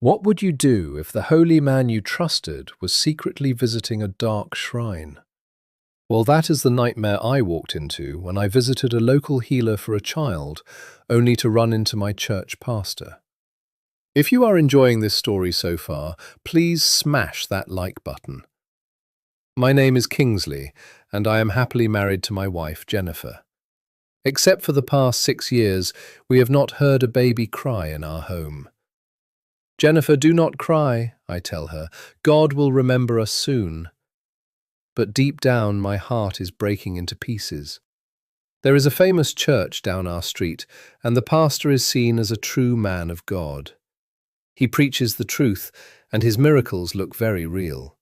What would you do if the holy man you trusted was secretly visiting a dark shrine? Well, that is the nightmare I walked into when I visited a local healer for a child, only to run into my church pastor. If you are enjoying this story so far, please smash that like button. My name is Kingsley, and I am happily married to my wife, Jennifer. Except for the past 6 years, we have not heard a baby cry in our home. Jennifer, do not cry, I tell her. God will remember us soon. But deep down, my heart is breaking into pieces. There is a famous church down our street, and the pastor is seen as a true man of God. He preaches the truth, and his miracles look very real.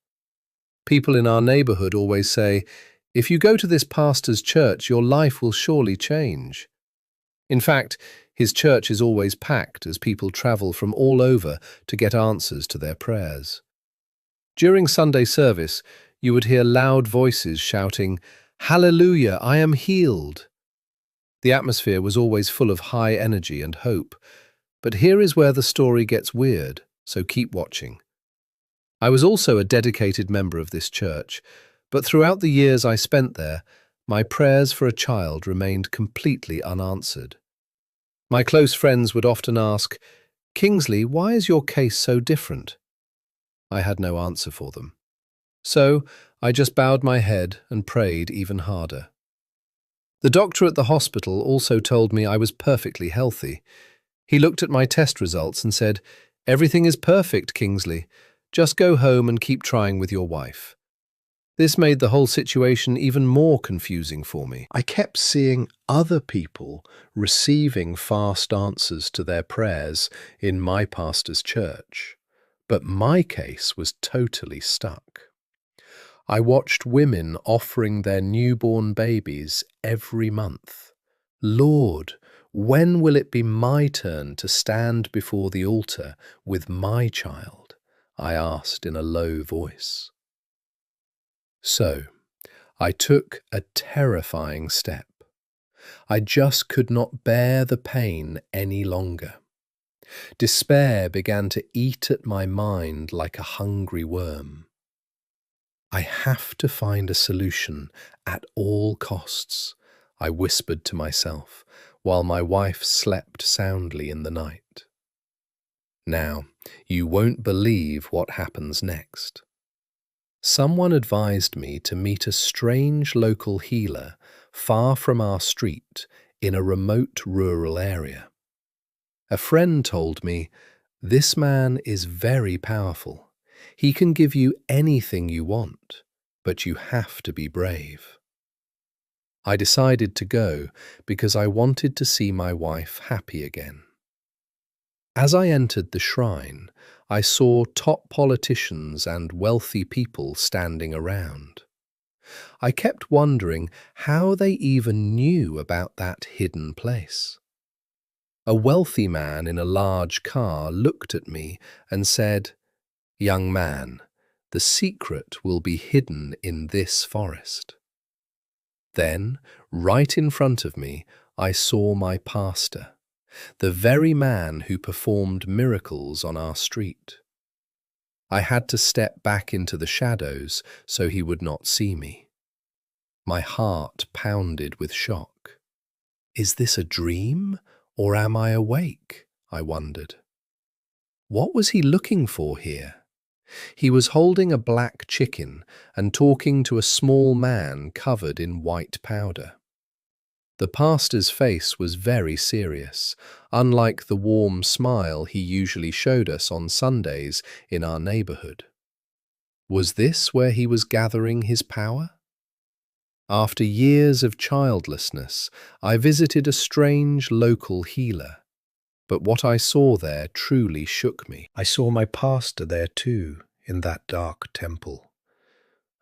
People in our neighborhood always say, "If you go to this pastor's church, your life will surely change." In fact, his church is always packed as people travel from all over to get answers to their prayers. During Sunday service, you would hear loud voices shouting, "Hallelujah, I am healed." The atmosphere was always full of high energy and hope. But here is where the story gets weird, so keep watching. I was also a dedicated member of this church, but throughout the years I spent there, my prayers for a child remained completely unanswered. My close friends would often ask, "Kingsley, why is your case so different?" I had no answer for them. So I just bowed my head and prayed even harder. The doctor at the hospital also told me I was perfectly healthy. He looked at my test results and said, "Everything is perfect, Kingsley. Just go home and keep trying with your wife." This made the whole situation even more confusing for me. I kept seeing other people receiving fast answers to their prayers in my pastor's church, but my case was totally stuck. I watched women offering their newborn babies every month. Lord, when will it be my turn to stand before the altar with my child? I asked in a low voice. So, I took a terrifying step. I just could not bear the pain any longer. Despair began to eat at my mind like a hungry worm. I have to find a solution at all costs, I whispered to myself, while my wife slept soundly in the night. Now, you won't believe what happens next. Someone advised me to meet a strange local healer far from our street in a remote rural area. A friend told me, "This man is very powerful. He can give you anything you want, but you have to be brave." I decided to go because I wanted to see my wife happy again. As I entered the shrine, I saw top politicians and wealthy people standing around. I kept wondering how they even knew about that hidden place. A wealthy man in a large car looked at me and said, "Young man, the secret will be hidden in this forest." Then, right in front of me, I saw my pastor, the very man who performed miracles on our street. I had to step back into the shadows so he would not see me. My heart pounded with shock. Is this a dream, or am I awake? I wondered. What was he looking for here? He was holding a black chicken and talking to a small man covered in white powder. The pastor's face was very serious, unlike the warm smile he usually showed us on Sundays in our neighborhood. Was this where he was gathering his power? After years of childlessness, I visited a strange local healer. But what I saw there truly shook me. I saw my pastor there too, in that dark temple.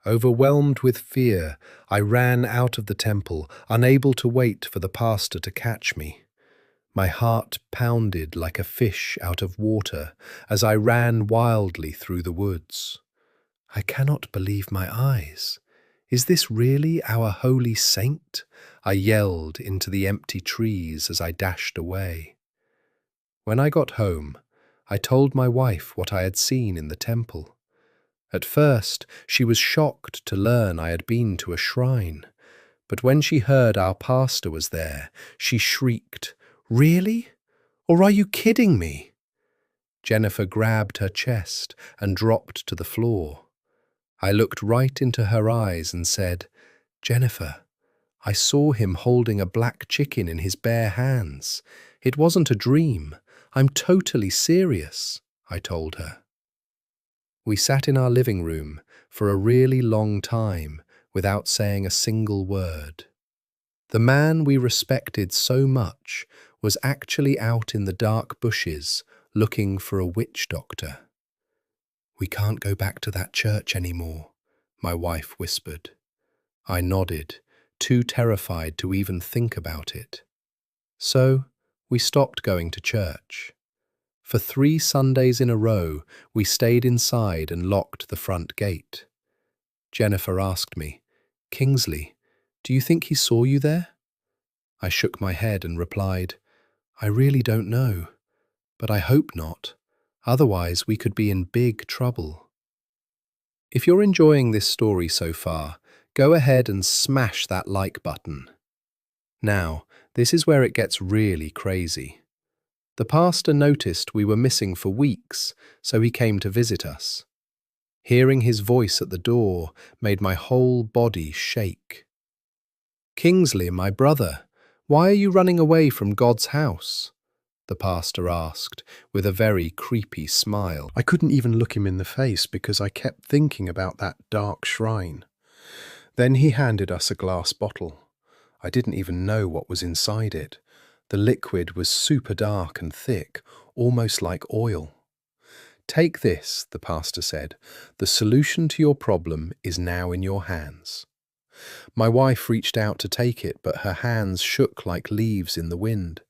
Overwhelmed with fear, I ran out of the temple, unable to wait for the pastor to catch me. My heart pounded like a fish out of water as I ran wildly through the woods. I cannot believe my eyes. Is this really our holy saint? I yelled into the empty trees as I dashed away. When I got home, I told my wife what I had seen in the temple. At first, she was shocked to learn I had been to a shrine, but when she heard our pastor was there, she shrieked, "Really? Or are you kidding me?" Jennifer grabbed her chest and dropped to the floor. I looked right into her eyes and said, "Jennifer, I saw him holding a black chicken in his bare hands. It wasn't a dream. I'm totally serious," I told her. We sat in our living room for a really long time without saying a single word. The man we respected so much was actually out in the dark bushes looking for a witch doctor. "We can't go back to that church anymore," my wife whispered. I nodded, too terrified to even think about it. So, we stopped going to church. For 3 Sundays in a row, we stayed inside and locked the front gate. Jennifer asked me, "Kingsley, do you think he saw you there?" I shook my head and replied, "I really don't know, but I hope not. Otherwise, we could be in big trouble." If you're enjoying this story so far, go ahead and smash that like button. Now, this is where it gets really crazy. The pastor noticed we were missing for weeks, so he came to visit us. Hearing his voice at the door made my whole body shake. "Kingsley, my brother, why are you running away from God's house?" the pastor asked, with a very creepy smile. I couldn't even look him in the face because I kept thinking about that dark shrine. Then he handed us a glass bottle. I didn't even know what was inside it. The liquid was super dark and thick, almost like oil. "Take this," the pastor said. "The solution to your problem is now in your hands." My wife reached out to take it, but her hands shook like leaves in the wind.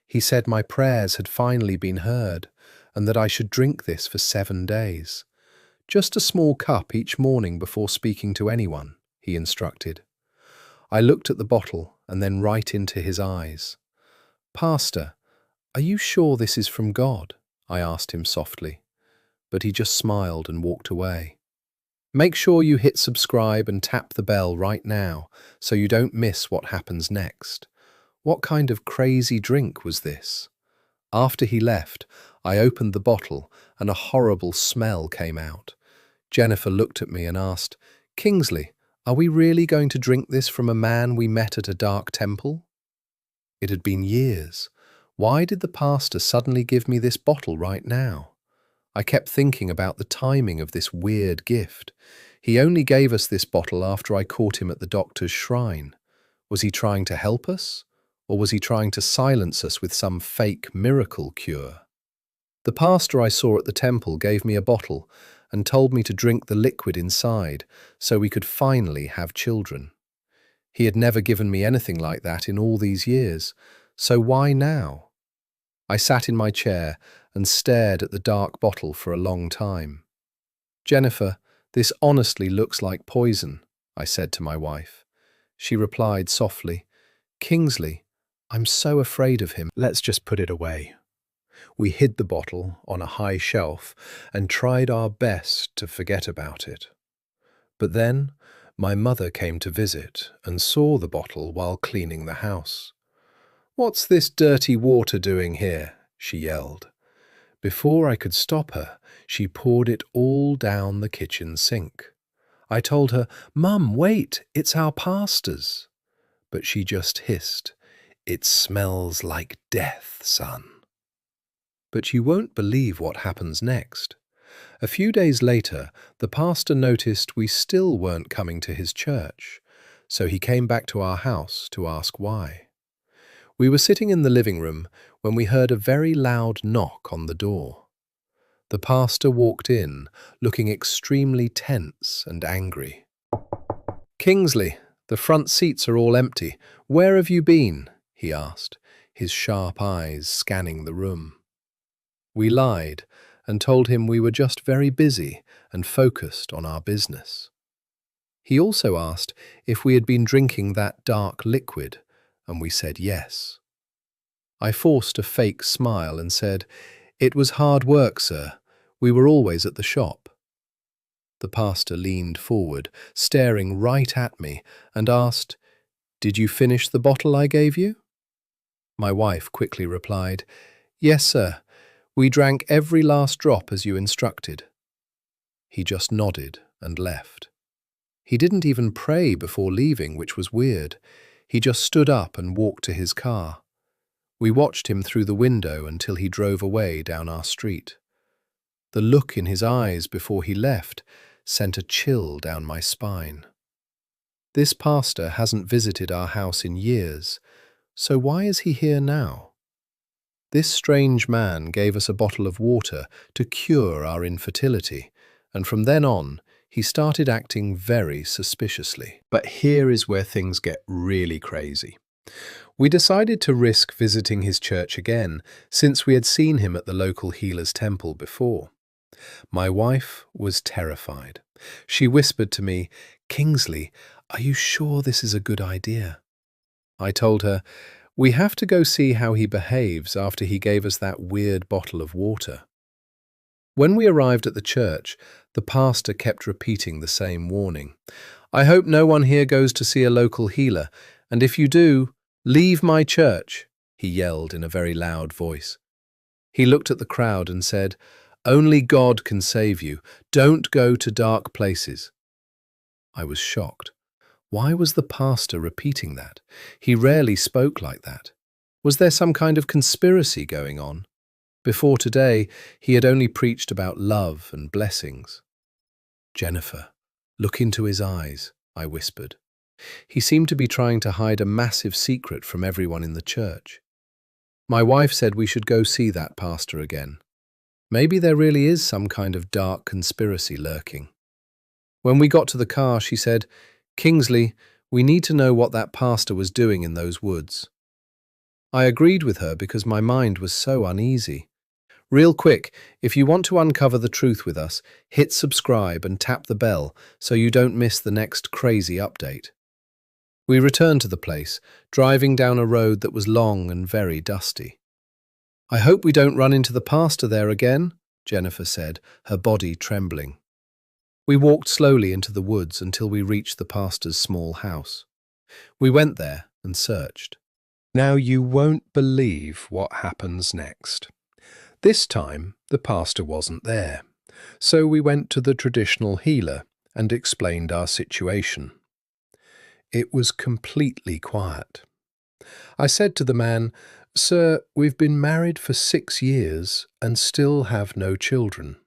He said my prayers had finally been heard, and that I should drink this for 7 days. "Just a small cup each morning before speaking to anyone," he instructed. I looked at the bottle and then right into his eyes. "Pastor, are you sure this is from God?" I asked him softly, but he just smiled and walked away. Make sure you hit subscribe and tap the bell right now so you don't miss what happens next. What kind of crazy drink was this? After he left, I opened the bottle and a horrible smell came out. Jennifer looked at me and asked, "Kingsley, are we really going to drink this from a man we met at a dark temple?" It had been years. Why did the pastor suddenly give me this bottle right now? I kept thinking about the timing of this weird gift. He only gave us this bottle after I caught him at the doctor's shrine. Was he trying to help us? Or was he trying to silence us with some fake miracle cure? The pastor I saw at the temple gave me a bottle and told me to drink the liquid inside so we could finally have children. He had never given me anything like that in all these years, so why now? I sat in my chair and stared at the dark bottle for a long time. "Jennifer, this honestly looks like poison," I said to my wife. She replied softly, "Kingsley, I'm so afraid of him. Let's just put it away." We hid the bottle on a high shelf and tried our best to forget about it. But then, my mother came to visit and saw the bottle while cleaning the house. "What's this dirty water doing here?" she yelled. Before I could stop her, she poured it all down the kitchen sink. I told her, "Mum, wait, it's our pastor's." But she just hissed, "It smells like death, son." But you won't believe what happens next. A few days later, the pastor noticed we still weren't coming to his church, so he came back to our house to ask why. We were sitting in the living room when we heard a very loud knock on the door. The pastor walked in, looking extremely tense and angry. "Kingsley, the front seats are all empty. Where have you been?" he asked, his sharp eyes scanning the room. We lied and told him we were just very busy and focused on our business. He also asked if we had been drinking that dark liquid, and we said yes. I forced a fake smile and said, It was hard work, sir. We were always at the shop. The pastor leaned forward, staring right at me, and asked, "Did you finish the bottle I gave you?" My wife quickly replied, "Yes, sir. We drank every last drop as you instructed." He just nodded and left. He didn't even pray before leaving, which was weird. He just stood up and walked to his car. We watched him through the window until he drove away down our street. The look in his eyes before he left sent a chill down my spine. This pastor hasn't visited our house in years, so why is he here now? This strange man gave us a bottle of water to cure our infertility, and from then on, he started acting very suspiciously. But here is where things get really crazy. We decided to risk visiting his church again, since we had seen him at the local healer's temple before. My wife was terrified. She whispered to me, "Kingsley, are you sure this is a good idea?" I told her, "We have to go see how he behaves after he gave us that weird bottle of water." When we arrived at the church, the pastor kept repeating the same warning. "I hope no one here goes to see a local healer, and if you do, leave my church," he yelled in a very loud voice. He looked at the crowd and said, "Only God can save you. Don't go to dark places." I was shocked. Why was the pastor repeating that? He rarely spoke like that. Was there some kind of conspiracy going on? Before today, he had only preached about love and blessings. "Jennifer, look into his eyes," I whispered. He seemed to be trying to hide a massive secret from everyone in the church. My wife said we should go see that pastor again. Maybe there really is some kind of dark conspiracy lurking. When we got to the car, she said, "Kingsley, we need to know what that pastor was doing in those woods." I agreed with her because my mind was so uneasy. Real quick, if you want to uncover the truth with us, hit subscribe and tap the bell so you don't miss the next crazy update. We returned to the place, driving down a road that was long and very dusty. "I hope we don't run into the pastor there again," Jennifer said, her body trembling. We walked slowly into the woods until we reached the pastor's small house. We went there and searched. Now you won't believe what happens next. This time, the pastor wasn't there, so we went to the traditional healer and explained our situation. It was completely quiet. I said to the man, "Sir, we've been married for 6 years and still have no children.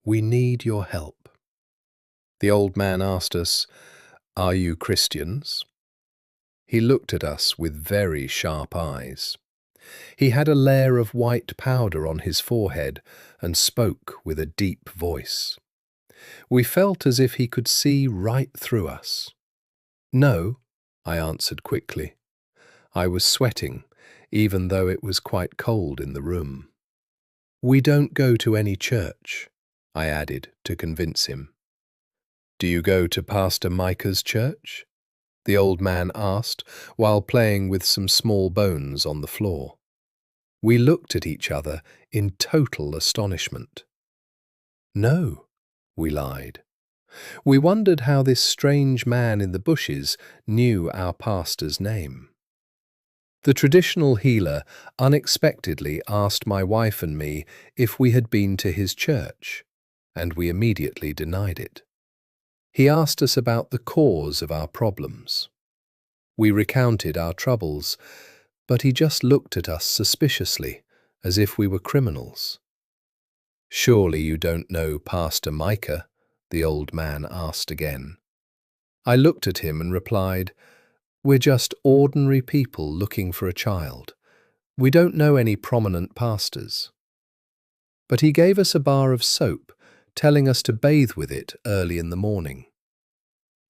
We need your help." The old man asked us, "Are you Christians?" He looked at us with very sharp eyes. He had a layer of white powder on his forehead and spoke with a deep voice. We felt as if he could see right through us. "No," I answered quickly. I was sweating, even though it was quite cold in the room. "We don't go to any church," I added to convince him. "Do you go to Pastor Micah's church?" the old man asked while playing with some small bones on the floor. We looked at each other in total astonishment. "No," we lied. We wondered how this strange man in the bushes knew our pastor's name. The traditional healer unexpectedly asked my wife and me if we had been to his church, and we immediately denied it. He asked us about the cause of our problems. We recounted our troubles, but he just looked at us suspiciously, as if we were criminals. "Surely you don't know Pastor Micah?" the old man asked again. I looked at him and replied, "We're just ordinary people looking for a child. We don't know any prominent pastors." But he gave us a bar of soap, telling us to bathe with it early in the morning.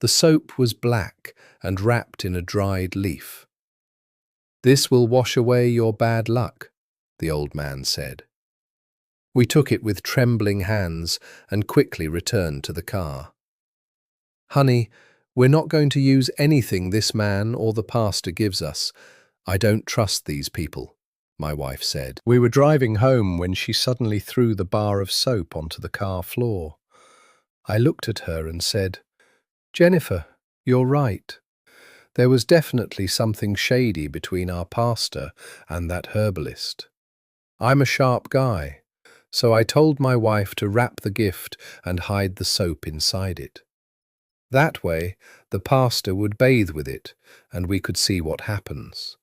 The soap was black and wrapped in a dried leaf. "This will wash away your bad luck," the old man said. We took it with trembling hands and quickly returned to the car. "Honey, we're not going to use anything this man or the pastor gives us. I don't trust these people," my wife said. We were driving home when she suddenly threw the bar of soap onto the car floor. I looked at her and said, "Jennifer, you're right. There was definitely something shady between our pastor and that herbalist. I'm a sharp guy, so I told my wife to wrap the gift and hide the soap inside it. That way, the pastor would bathe with it, and we could see what happens.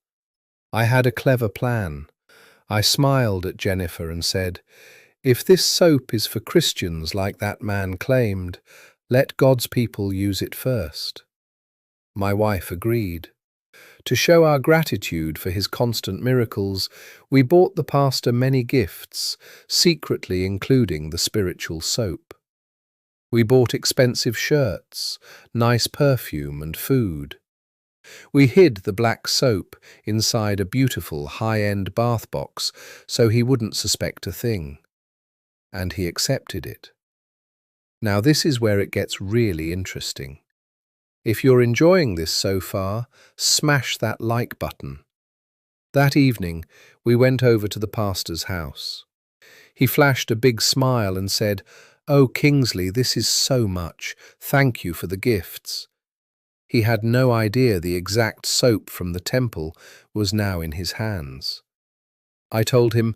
I had a clever plan. I smiled at Jennifer and said, 'If this soap is for Christians like that man claimed, let God's people use it first.' My wife agreed. To show our gratitude for his constant miracles, we bought the pastor many gifts, secretly including the spiritual soap. We bought expensive shirts, nice perfume and food. We hid the black soap inside a beautiful high-end bath box so he wouldn't suspect a thing. And he accepted it. Now this is where it gets really interesting. If you're enjoying this so far, smash that like button. That evening, we went over to the pastor's house. He flashed a big smile and said, "Oh, Kingsley, this is so much. Thank you for the gifts." He had no idea the exact soap from the temple was now in his hands. I told him,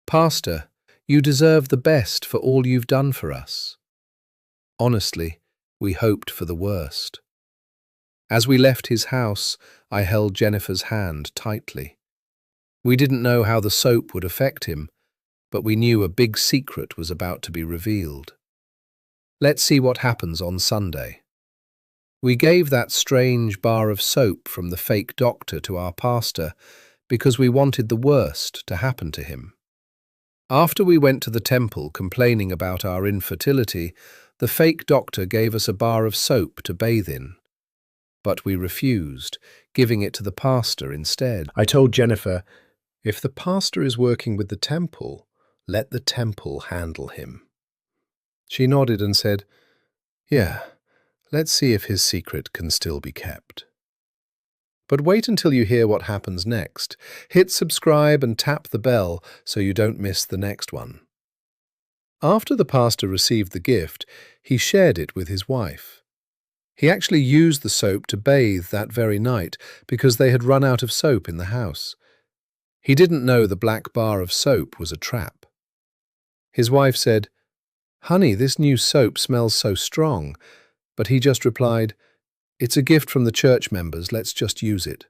"Pastor, you deserve the best for all you've done for us." Honestly, we hoped for the worst. As we left his house, I held Jennifer's hand tightly. We didn't know how the soap would affect him, but we knew a big secret was about to be revealed. Let's see what happens on Sunday. We gave that strange bar of soap from the fake doctor to our pastor because we wanted the worst to happen to him. After we went to the temple complaining about our infertility, the fake doctor gave us a bar of soap to bathe in. But we refused, giving it to the pastor instead. I told Jennifer, "If the pastor is working with the temple, let the temple handle him." She nodded and said, "Yeah, let's see if his secret can still be kept." But wait until you hear what happens next. Hit subscribe and tap the bell so you don't miss the next one. After the pastor received the gift, he shared it with his wife. He actually used the soap to bathe that very night because they had run out of soap in the house. He didn't know the black bar of soap was a trap. His wife said, "Honey, this new soap smells so strong," but he just replied, "It's a gift from the church members, let's just use it."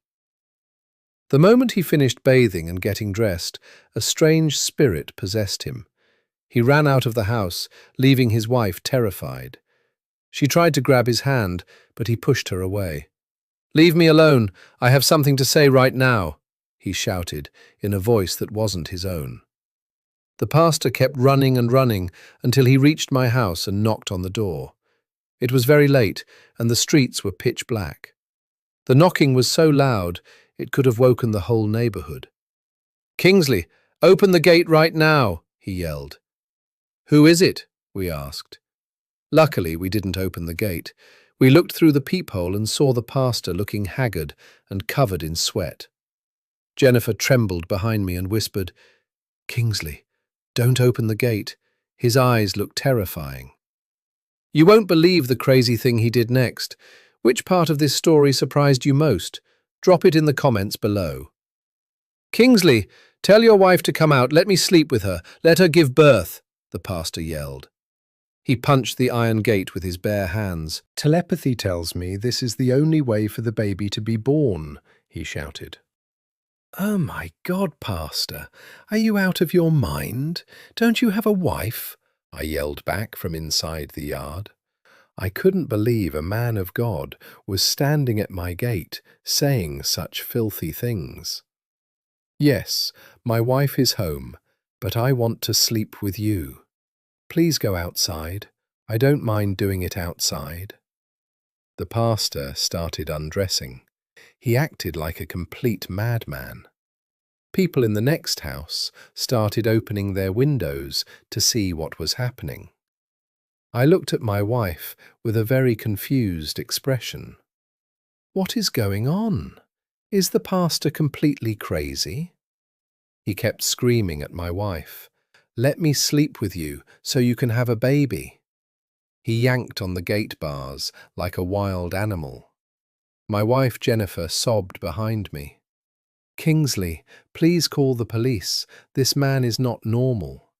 The moment he finished bathing and getting dressed, a strange spirit possessed him. He ran out of the house, leaving his wife terrified. She tried to grab his hand, but he pushed her away. "Leave me alone, I have something to say right now," he shouted, in a voice that wasn't his own. The pastor kept running and running until he reached my house and knocked on the door. It was very late, and the streets were pitch black. The knocking was so loud, it could have woken the whole neighborhood. "Kingsley, open the gate right now," he yelled. "Who is it?" we asked. Luckily, we didn't open the gate. We looked through the peephole and saw the pastor looking haggard and covered in sweat. Jennifer trembled behind me and whispered, "Kingsley, don't open the gate. His eyes look terrifying." You won't believe the crazy thing he did next. Which part of this story surprised you most? Drop it in the comments below. "Kingsley, tell your wife to come out. Let me sleep with her. Let her give birth," the pastor yelled. He punched the iron gate with his bare hands. "Telepathy tells me this is the only way for the baby to be born," he shouted. "Oh my God, Pastor, are you out of your mind? Don't you have a wife?" I yelled back from inside the yard. I couldn't believe a man of God was standing at my gate saying such filthy things. "Yes, my wife is home, but I want to sleep with you. Please go outside. I don't mind doing it outside." The pastor started undressing. He acted like a complete madman. People in the next house started opening their windows to see what was happening. I looked at my wife with a very confused expression. What is going on? Is the pastor completely crazy? He kept screaming at my wife, "Let me sleep with you so you can have a baby." He yanked on the gate bars like a wild animal. My wife Jennifer sobbed behind me. "Kingsley, please call the police. This man is not normal."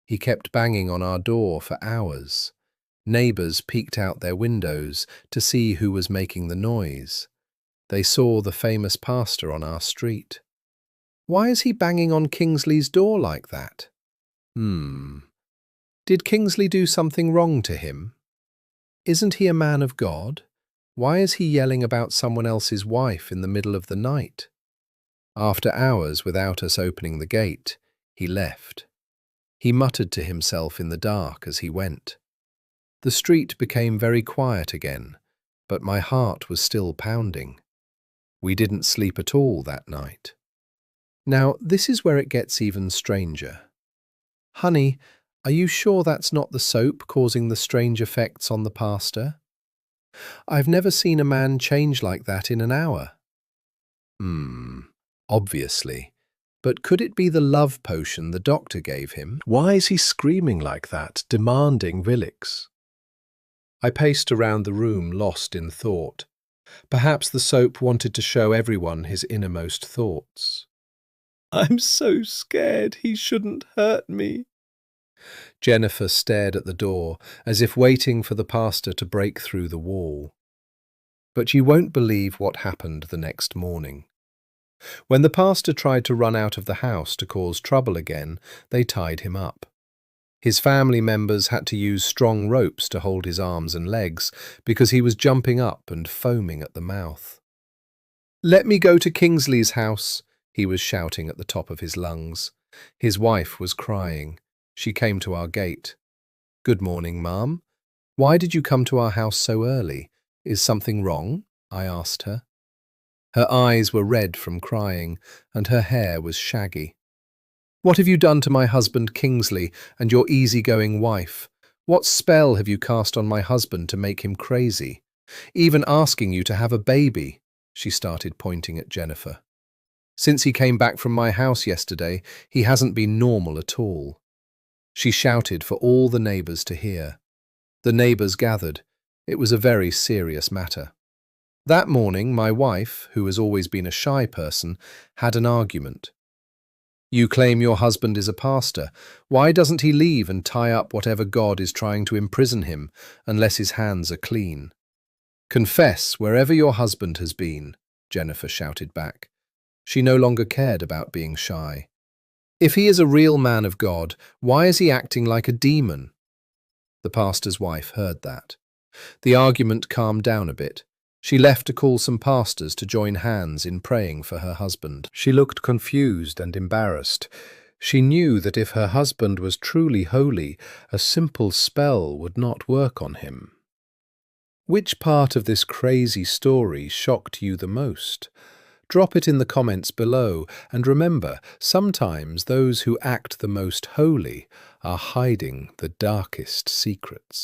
He kept banging on our door for hours. Neighbours peeked out their windows to see who was making the noise. They saw the famous pastor on our street. Why is he banging on Kingsley's door like that? Did Kingsley do something wrong to him? Isn't he a man of God? Why is he yelling about someone else's wife in the middle of the night? After hours without us opening the gate, he left. He muttered to himself in the dark as he went. The street became very quiet again, but my heart was still pounding. We didn't sleep at all that night. Now, this is where it gets even stranger. "Honey, are you sure that's not the soap causing the strange effects on the pastor? I've never seen a man change like that in an hour." Obviously. But could it be the love potion the doctor gave him? Why is he screaming like that, demanding Vilix? I paced around the room, lost in thought. Perhaps the soap wanted to show everyone his innermost thoughts. "I'm so scared he shouldn't hurt me." Jennifer stared at the door, as if waiting for the pastor to break through the wall. But you won't believe what happened the next morning. When the pastor tried to run out of the house to cause trouble again, they tied him up. His family members had to use strong ropes to hold his arms and legs because he was jumping up and foaming at the mouth. "Let me go to Kingsley's house," he was shouting at the top of his lungs. His wife was crying. She came to our gate. "Good morning, Ma'am. Why did you come to our house so early? Is something wrong?" I asked her. Her eyes were red from crying, and her hair was shaggy. "What have you done to my husband Kingsley and your easygoing wife? What spell have you cast on my husband to make him crazy? Even asking you to have a baby," she started pointing at Jennifer. "Since he came back from my house yesterday, he hasn't been normal at all." She shouted for all the neighbours to hear. The neighbours gathered. It was a very serious matter. That morning, my wife, who has always been a shy person, had an argument. "You claim your husband is a pastor. Why doesn't he leave and tie up whatever God is trying to imprison him, unless his hands are clean? Confess wherever your husband has been," Jennifer shouted back. She no longer cared about being shy. "If he is a real man of God, why is he acting like a demon?" The pastor's wife heard that. The argument calmed down a bit. She left to call some pastors to join hands in praying for her husband. She looked confused and embarrassed. She knew that if her husband was truly holy, a simple spell would not work on him. Which part of this crazy story shocked you the most? Drop it in the comments below, and remember, sometimes those who act the most holy are hiding the darkest secrets.